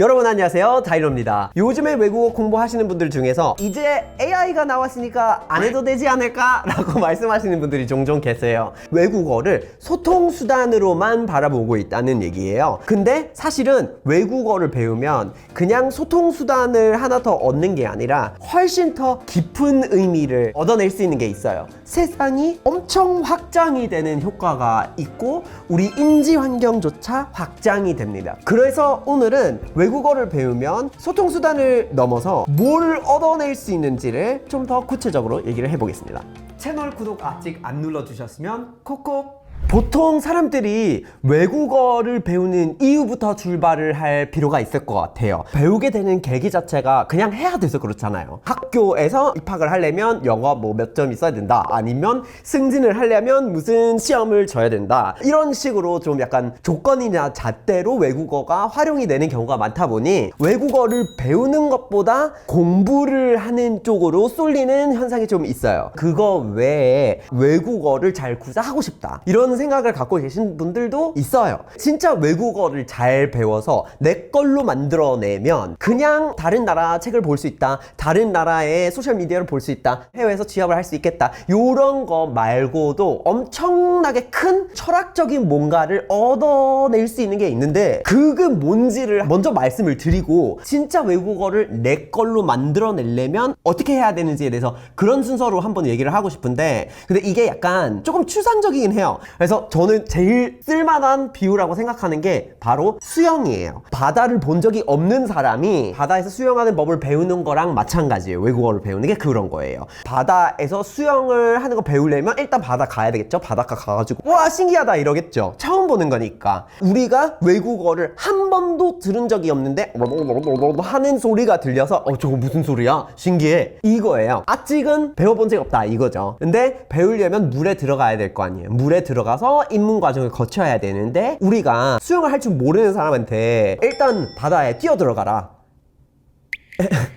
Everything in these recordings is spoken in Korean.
여러분 안녕하세요, 다이노입니다. 요즘에 외국어 공부하시는 분들 중에서 이제 AI가 나왔으니까 안 해도 되지 않을까? 라고 말씀하시는 분들이 종종 계세요. 외국어를 소통수단으로만 바라보고 있다는 얘기예요. 근데 사실은 외국어를 배우면 그냥 소통수단을 하나 더 얻는 게 아니라 훨씬 더 깊은 의미를 얻어낼 수 있는 게 있어요. 세상이 엄청 확장이 되는 효과가 있고 우리 인지 환경조차 확장이 됩니다. 그래서 오늘은 외국어를 배우면 소통수단을 넘어서 뭘 얻어낼 수 있는지를 좀 더 구체적으로 얘기를 해보겠습니다. 채널 구독 아직 안 눌러주셨으면 콕콕! 보통 사람들이 외국어를 배우는 이유부터 출발을 할 필요가 있을 것 같아요. 배우게 되는 계기 자체가 그냥 해야 돼서 그렇잖아요. 학교에서 입학을 하려면 영어 뭐 몇 점 있어야 된다, 아니면 승진을 하려면 무슨 시험을 쳐야 된다, 이런 식으로 좀 약간 조건이나 잣대로 외국어가 활용이 되는 경우가 많다 보니 외국어를 배우는 것보다 공부를 하는 쪽으로 쏠리는 현상이 좀 있어요. 그거 외에 외국어를 잘 구사하고 싶다, 이런 생각을 갖고 계신 분들도 있어요. 진짜 외국어를 잘 배워서 내 걸로 만들어내면 그냥 다른 나라 책을 볼 수 있다, 다른 나라의 소셜미디어를 볼 수 있다, 해외에서 취업을 할 수 있겠다, 요런 거 말고도 엄청나게 큰 철학적인 뭔가를 얻어낼 수 있는 게 있는데, 그게 뭔지를 먼저 말씀을 드리고 진짜 외국어를 내 걸로 만들어내려면 어떻게 해야 되는지에 대해서 그런 순서로 한번 얘기를 하고 싶은데, 근데 이게 약간 조금 추상적이긴 해요. 그래서 저는 제일 쓸만한 비유라고 생각하는 게 바로 수영이에요. 바다를 본 적이 없는 사람이 바다에서 수영하는 법을 배우는 거랑 마찬가지예요. 외국어를 배우는 게 그런 거예요. 바다에서 수영을 하는 거 배우려면 일단 바다 가야 되겠죠. 바닷가 가가지고 와 신기하다 이러겠죠. 처음 보는 거니까. 우리가 외국어를 한 번도 들은 적이 없는데 하는 소리가 들려서 저거 무슨 소리야? 신기해. 이거예요. 아직은 배워본 적 없다 이거죠. 근데 배우려면 물에 들어가야 될 거 아니에요. 물에 들어가서 입문 과정을 거쳐야 되는데, 우리가 수영을 할 줄 모르는 사람한테 일단 바다에 뛰어 들어가라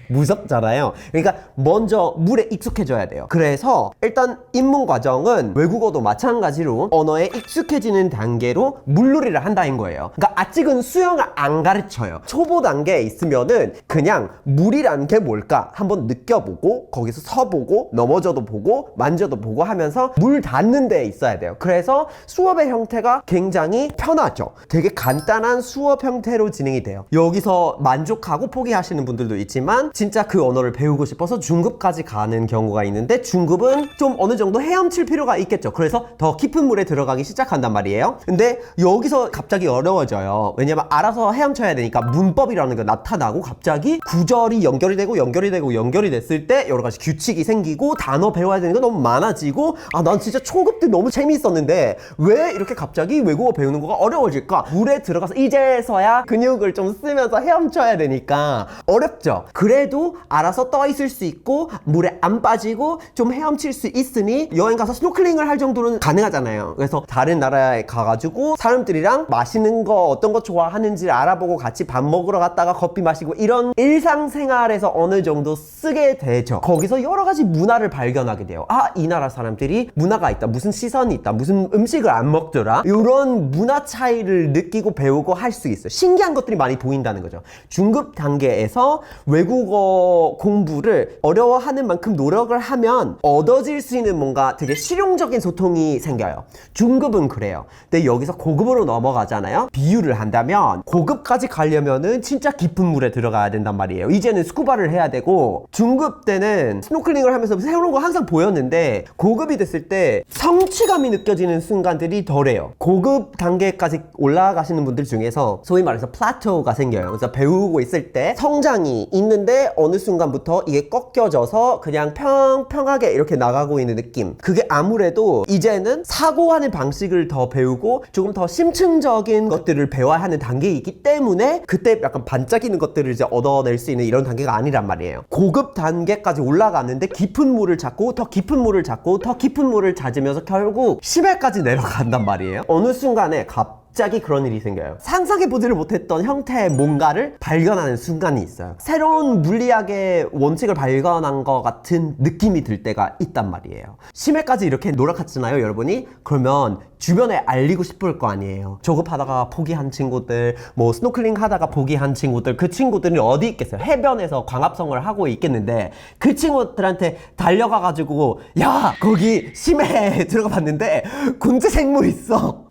무섭잖아요. 그러니까 먼저 물에 익숙해져야 돼요. 그래서 일단 입문 과정은 외국어도 마찬가지로 언어에 익숙해지는 단계로 물놀이를 한다는 거예요. 그러니까 아직은 수영을 안 가르쳐요. 초보 단계에 있으면은 그냥 물이라는 게 뭘까 한번 느껴보고, 거기서 서보고 넘어져도 보고 만져도 보고 하면서 물 닿는 데에 있어야 돼요. 그래서 수업의 형태가 굉장히 편하죠. 되게 간단한 수업 형태로 진행이 돼요. 여기서 만족하고 포기하시는 분들도 있지만 진짜 그 언어를 배우고 싶어서 중급까지 가는 경우가 있는데, 중급은 좀 어느 정도 헤엄칠 필요가 있겠죠. 그래서 더 깊은 물에 들어가기 시작한단 말이에요. 근데 여기서 갑자기 어려워져요. 왜냐면 알아서 헤엄쳐야 되니까 문법이라는 게 나타나고, 갑자기 구절이 연결이 되고 연결이 됐을 때 여러 가지 규칙이 생기고 단어 배워야 되는 거 너무 많아지고, 난 진짜 초급 때 너무 재미있었는데 왜 이렇게 갑자기 외국어 배우는 거가 어려워질까? 물에 들어가서 이제서야 근육을 좀 쓰면서 헤엄쳐야 되니까 어렵죠. 그래도 알아서 떠 있을 수 있고 물에 안 빠지고 좀 헤엄칠 수 있으니 여행 가서 스노클링을 할 정도는 가능하잖아요. 그래서 다른 나라에 가가지고 사람들이랑 맛있는 거 어떤 거 좋아하는지 알아보고 같이 밥 먹으러 갔다가 커피 마시고 이런 일상생활에서 어느 정도 쓰게 되죠. 거기서 여러 가지 문화를 발견하게 돼요. 이 나라 사람들이 문화가 있다, 무슨 시선이 있다, 무슨 음식을 안 먹더라, 이런 문화 차이를 느끼고 배우고 할 수 있어요. 신기한 것들이 많이 보인다는 거죠. 중급 단계에서 외국어 공부를 어려워하는 만큼 노력을 하면 얻어질 수 있는 뭔가 되게 실용적인 소통이 생겨요. 중급은 그래요. 근데 여기서 고급으로 넘어가잖아요. 비유를 한다면 고급까지 가려면은 진짜 깊은 물에 들어가야 된단 말이에요. 이제는 스쿠바를 해야 되고, 중급 때는 스노클링을 하면서 새로운 거 항상 보였는데 고급이 됐을 때 성취감이 느껴지는 순간들이 덜해요. 고급 단계까지 올라가시는 분들 중에서 소위 말해서 플라토가 생겨요. 그래서 배우고 있을 때 성장이 있는데 어느 순간부터 이게 꺾여져서 그냥 평평하게 이렇게 나가고 있는 느낌. 그게 아무래도 이제는 사고하는 방식을 더 배우고 조금 더 심층적인 것들을 배워야 하는 단계이기 때문에 그때 약간 반짝이는 것들을 이제 얻어낼 수 있는 이런 단계가 아니란 말이에요. 고급 단계까지 올라가는데 깊은 물을 찾고 더 깊은 물을 찾고 더 깊은 물을 찾으면서 결국 10회까지 내려간단 말이에요. 어느 순간에 갑자기 그런 일이 생겨요. 상상해보지를 못했던 형태의 뭔가를 발견하는 순간이 있어요. 새로운 물리학의 원칙을 발견한 것 같은 느낌이 들 때가 있단 말이에요. 심해까지 이렇게 노력했잖아요, 여러분이. 그러면 주변에 알리고 싶을 거 아니에요. 조급하다가 포기한 친구들, 뭐 스노클링 하다가 포기한 친구들, 그 친구들은 어디 있겠어요? 해변에서 광합성을 하고 있겠는데 그 친구들한테 달려가가지고 야, 거기 심해에 들어가 봤는데 군제 생물 있어.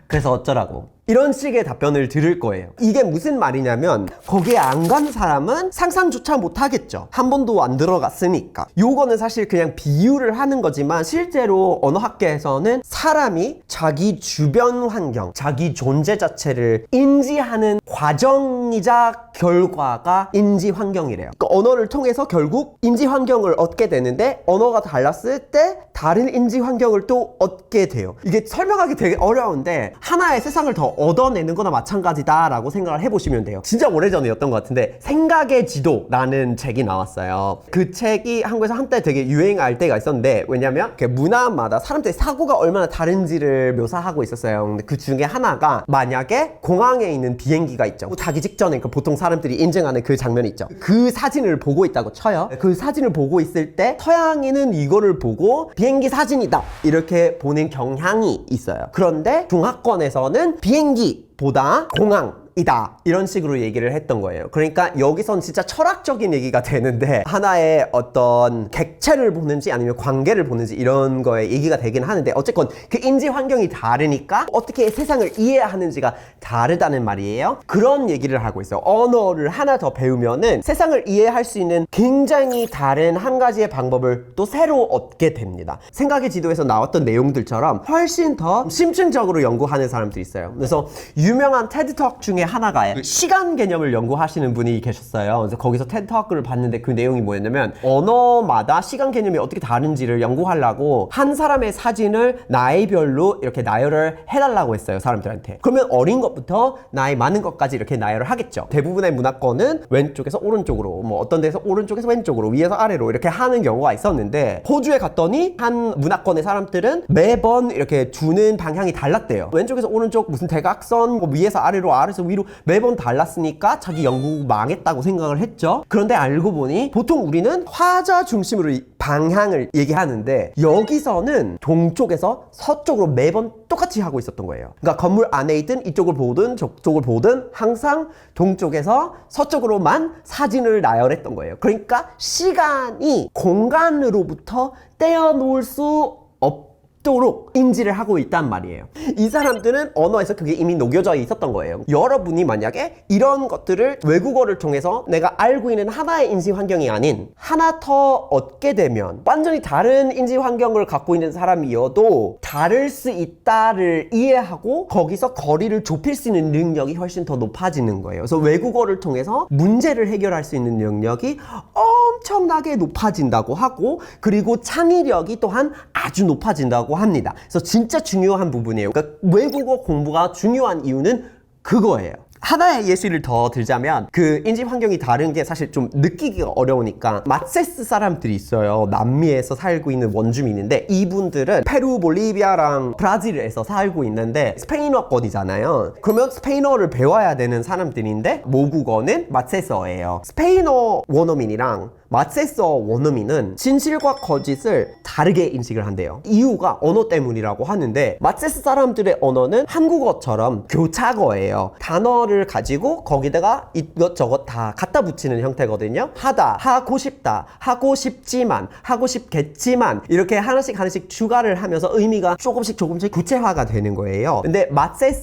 그래서 어쩌라고. 이런 식의 답변을 들을 거예요. 이게 무슨 말이냐면 거기에 안 간 사람은 상상조차 못하겠죠. 한 번도 안 들어갔으니까. 요거는 사실 그냥 비유를 하는 거지만 실제로 언어학계에서는 사람이 자기 주변 환경, 자기 존재 자체를 인지하는 과정이자 결과가 인지 환경이래요. 그러니까 언어를 통해서 결국 인지 환경을 얻게 되는데 언어가 달랐을 때 다른 인지 환경을 또 얻게 돼요. 이게 설명하기 되게 어려운데 하나의 세상을 더 얻어내는 거나 마찬가지다 라고 생각을 해보시면 돼요. 진짜 오래전이었던 것 같은데 생각의 지도라는 책이 나왔어요. 그 책이 한국에서 한때 되게 유행할 때가 있었는데 왜냐면 문화마다 사람들의 사고가 얼마나 다른지를 묘사하고 있었어요. 근데 그 중에 하나가 만약에 공항에 있는 비행기가 있죠. 타기 직전에 보통 사람들이 인증하는 그 장면이 있죠. 그 사진을 보고 있다고 쳐요. 그 사진을 보고 있을 때 서양인은 이거를 보고 비행기 사진이다 이렇게 보는 경향이 있어요. 그런데 중화권에서는 비행기보다 공항이다 이런 식으로 얘기를 했던 거예요. 그러니까 여기선 진짜 철학적인 얘기가 되는데 하나의 어떤 객체를 보는지 아니면 관계를 보는지 이런 거에 얘기가 되긴 하는데 어쨌건 그 인지 환경이 다르니까 어떻게 세상을 이해하는지가 다르다는 말이에요. 그런 얘기를 하고 있어요. 언어를 하나 더 배우면은 세상을 이해할 수 있는 굉장히 다른 한 가지의 방법을 또 새로 얻게 됩니다. 생각의 지도에서 나왔던 내용들처럼 훨씬 더 심층적으로 연구하는 사람들이 있어요. 그래서 유명한 테드톡 중에 하나가 시간 개념을 연구하시는 분이 계셨어요. 그래서 거기서 테드톡을 봤는데 그 내용이 뭐였냐면 언어마다 시간 개념이 어떻게 다른지를 연구하려고 한 사람의 사진을 나이별로 이렇게 나열을 해달라고 했어요, 사람들한테. 그러면 어린 것부터 나이 많은 것까지 이렇게 나열을 하겠죠. 대부분의 문화권은 왼쪽에서 오른쪽으로, 뭐 어떤 데서 오른쪽에서 왼쪽으로, 위에서 아래로 이렇게 하는 경우가 있었는데 호주에 갔더니 한 문화권의 사람들은 매번 이렇게 두는 방향이 달랐대요. 왼쪽에서 오른쪽 무슨 대각선, 뭐 위에서 아래로, 아래에서 위로 매번 달랐으니까 자기 연구 망했다고 생각을 했죠. 그런데 알고 보니 보통 우리는 화자 중심으로 방향을 얘기하는데 여기서는 동쪽에서 서쪽으로 매번 똑같이 하고 있었던 거예요. 그러니까 건물 안에 있든 이쪽을 보든 저쪽을 보든 항상 동쪽에서 서쪽으로만 사진을 나열했던 거예요. 그러니까 시간이 공간으로부터 떼어놓을 수 없도록 인지를 하고 있단 말이에요. 이 사람들은 언어에서 그게 이미 녹여져 있었던 거예요. 여러분이 만약에 이런 것들을 외국어를 통해서 내가 알고 있는 하나의 인지 환경이 아닌 하나 더 얻게 되면 완전히 다른 인지 환경을 갖고 있는 사람이어도 다를 수 있다를 이해하고 거기서 거리를 좁힐 수 있는 능력이 훨씬 더 높아지는 거예요. 그래서 외국어를 통해서 문제를 해결할 수 있는 능력이 엄청나게 높아진다고 하고 그리고 창의력이 또한 아주 높아진다고 합니다. 그래서 진짜 중요한 부분이에요. 그러니까 외국어 공부가 중요한 이유는 그거예요. 하나의 예시를 더 들자면 그 인지 환경이 다른 게 사실 좀 느끼기가 어려우니까 마세스 사람들이 있어요. 남미에서 살고 있는 원주민인데 이분들은 페루, 볼리비아랑 브라질에서 살고 있는데 스페인어권이잖아요. 그러면 스페인어를 배워야 되는 사람들인데 모국어는 마세서예요. 스페인어 원어민이랑 마세서 원어민은 진실과 거짓을 다르게 인식을 한대요. 이유가 언어 때문이라고 하는데 마세스 사람들의 언어는 한국어처럼 교차어예요. 단어를 가지고 거기다가 이것저것 다 갖다 붙이는 형태거든요. 하다, 하고 싶다, 하고 싶지만, 하고 싶겠지만 이렇게 하나씩 하나씩 추가를 하면서 의미가 조금씩 구체화가 되는 거예요. 근데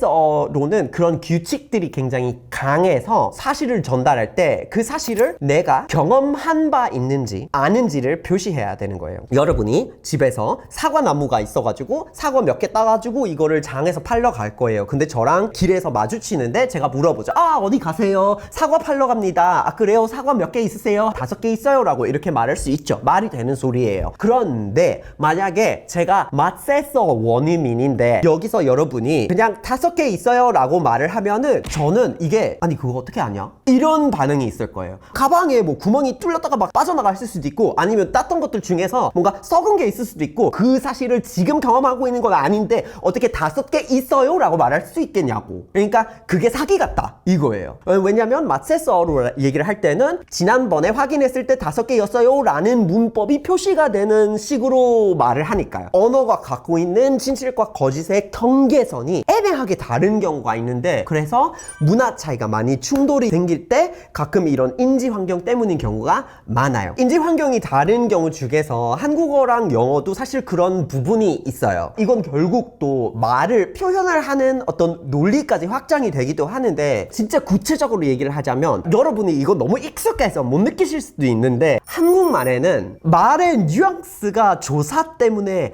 마세서로는 그런 규칙들이 굉장히 강해서 사실을 전달할 때 그 사실을 내가 경험한 바 있는지 아는지를 표시해야 되는 거예요. 여러분이 집에서 사과나무가 있어가지고 사과 몇 개 따가지고 이거를 장에서 팔러 갈 거예요. 근데 저랑 길에서 마주치는데 제가 물어보죠. 아, 어디 가세요? 사과 팔러 갑니다. 아, 그래요? 사과 몇 개 있으세요? 5개 있어요 라고 이렇게 말할 수 있죠. 말이 되는 소리예요. 그런데 만약에 제가 마세서 원어민인데 여기서 여러분이 그냥 5개 있어요 라고 말을 하면은 저는 이게 아니 그거 어떻게 아냐? 이런 반응이 있을 거예요. 가방에 뭐 구멍이 뚫렸다가 막 빠져나갔을 수도 있고 아니면 땄던 것들 중에서 뭔가 썩은 게 있을 수도 있고 그 사실을 지금 경험하고 있는 건 아닌데 어떻게 5개 있어요? 라고 말할 수 있겠냐고. 그러니까 그게 사기 같다 이거예요. 왜냐면 마세서로 얘기를 할 때는 지난번에 확인했을 때 5개였어요 라는 문법이 표시가 되는 식으로 말을 하니까요. 언어가 갖고 있는 진실과 거짓의 경계선이 애매하게 다른 경우가 있는데 그래서 문화 차이가 많이 충돌이 생길 때 가끔 이런 인지 환경 때문인 경우가 많아요. 인지 환경이 다른 경우 중에서 한국어랑 영어도 사실 그런 부분이 있어요. 이건 결국 또 말을 표현을 하는 어떤 논리까지 확장이 되기도 하는데 진짜 구체적으로 얘기를 하자면 여러분이 이거 너무 익숙해서 못 느끼실 수도 있는데 한국말에는 말의 뉘앙스가 조사 때문에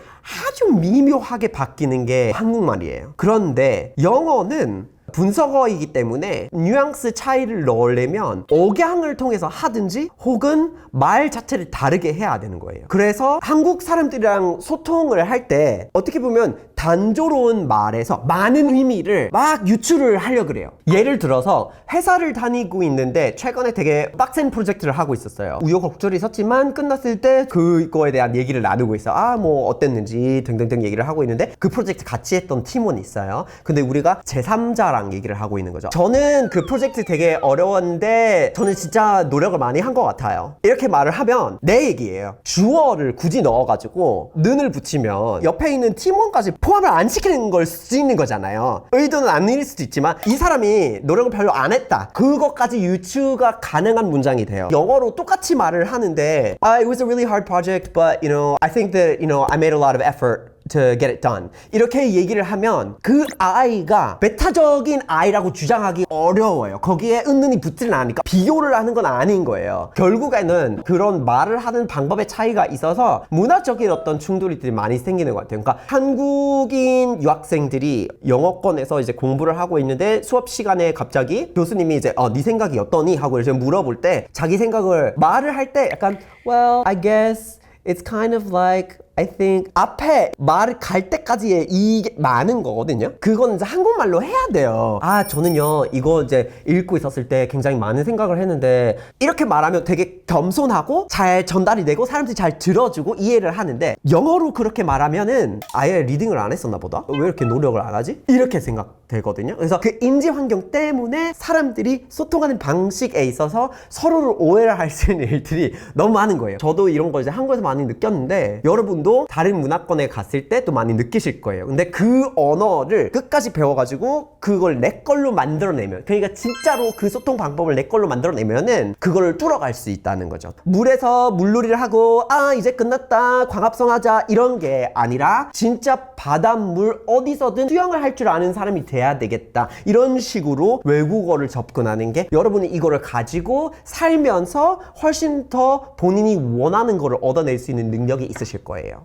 아주 미묘하게 바뀌는 게 한국말이에요. 그런데 영어는 분석어이기 때문에 뉘앙스 차이를 넣으려면 억양을 통해서 하든지 혹은 말 자체를 다르게 해야 되는 거예요. 그래서 한국 사람들이랑 소통을 할 때 어떻게 보면 단조로운 말에서 많은 의미를 막 유출을 하려고 그래요. 예를 들어서 회사를 다니고 있는데 최근에 되게 빡센 프로젝트를 하고 있었어요. 우여곡절이 있었지만 끝났을 때 그거에 대한 얘기를 나누고 있어. 뭐 어땠는지 등등등 얘기를 하고 있는데 그 프로젝트 같이 했던 팀원이 있어요. 근데 우리가 제3자랑 얘기를 하고 있는 거죠. 저는 그 프로젝트 되게 어려웠는데 저는 진짜 노력을 많이 한 것 같아요. 이렇게 말을 하면 내 얘기예요. 주어를 굳이 넣어가지고 는을 붙이면 옆에 있는 팀원까지 포함을 안 시키는 걸 수 있는 거잖아요. 의도는 아닐 수도 있지만 이 사람이 노력을 별로 안 했다. 그것까지 유추가 가능한 문장이 돼요. 영어로 똑같이 말을 하는데 it was a really hard project, but I think that I made a lot of effort to get it done. 이렇게 얘기를 하면 그 아이가 메타적인 아이라고 주장하기 어려워요. 거기에 은근히 붙지는 않으니까 비교를 하는 건 아닌 거예요. 결국에는 그런 말을 하는 방법의 차이가 있어서 문화적인 어떤 충돌이 많이 생기는 것 같아요. 그러니까 한국인 유학생들이 영어권에서 이제 공부를 하고 있는데 수업 시간에 갑자기 교수님이 이제 네 생각이 어떠니? 하고 이렇게 물어볼 때 자기 생각을 말을 할 때 약간 well, I guess it's kind of like I think 앞에 말을 갈 때까지의 이게 많은 거거든요. 그건 이제 한국말로 해야 돼요. 저는요 이거 이제 읽고 있었을 때 굉장히 많은 생각을 했는데 이렇게 말하면 되게 겸손하고 잘 전달이 되고 사람들이 잘 들어주고 이해를 하는데 영어로 그렇게 말하면은 아예 리딩을 안 했었나 보다? 왜 이렇게 노력을 안 하지? 이렇게 생각되거든요. 그래서 그 인지 환경 때문에 사람들이 소통하는 방식에 있어서 서로를 오해를 할 수 있는 일들이 너무 많은 거예요. 저도 이런 걸 이제 한국에서 많이 느꼈는데 여러분도 다른 문화권에 갔을 때 또 많이 느끼실 거예요. 근데 그 언어를 끝까지 배워가지고 그걸 내 걸로 만들어내면, 그러니까 진짜로 그 소통 방법을 내 걸로 만들어내면은 그걸 뚫어갈 수 있다는 거죠. 물에서 물놀이를 하고 이제 끝났다 광합성 하자 이런 게 아니라 진짜 바닷물 어디서든 수영을 할 줄 아는 사람이 돼야 되겠다, 이런 식으로 외국어를 접근하는 게 여러분이 이거를 가지고 살면서 훨씬 더 본인이 원하는 거를 얻어낼 수 있는 능력이 있으실 거예요.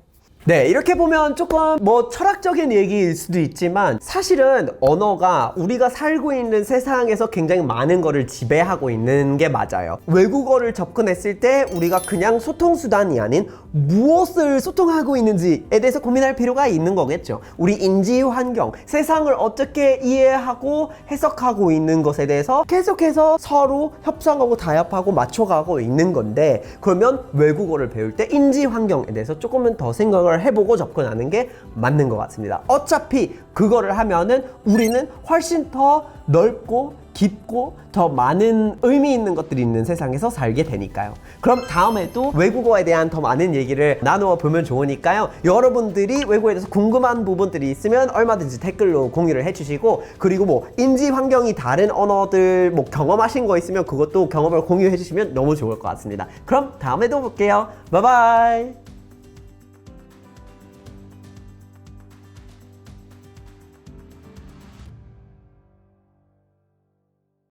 네, 이렇게 보면 조금 철학적인 얘기일 수도 있지만 사실은 언어가 우리가 살고 있는 세상에서 굉장히 많은 거를 지배하고 있는 게 맞아요. 외국어를 접근했을 때 우리가 그냥 소통수단이 아닌 무엇을 소통하고 있는지에 대해서 고민할 필요가 있는 거겠죠. 우리 인지 환경, 세상을 어떻게 이해하고 해석하고 있는 것에 대해서 계속해서 서로 협상하고 타협하고 맞춰가고 있는 건데, 그러면 외국어를 배울 때 인지 환경에 대해서 조금은 더 생각을 해보고 접근하는 게 맞는 것 같습니다. 어차피 그거를 하면은 우리는 훨씬 더 넓고 깊고 더 많은 의미 있는 것들이 있는 세상에서 살게 되니까요. 그럼 다음에도 외국어에 대한 더 많은 얘기를 나누어 보면 좋으니까요. 여러분들이 외국어에 대해서 궁금한 부분들이 있으면 얼마든지 댓글로 공유를 해주시고, 그리고 인지 환경이 다른 언어들 경험하신 거 있으면 그것도 경험을 공유해 주시면 너무 좋을 것 같습니다. 그럼 다음에도 볼게요. 바이바이.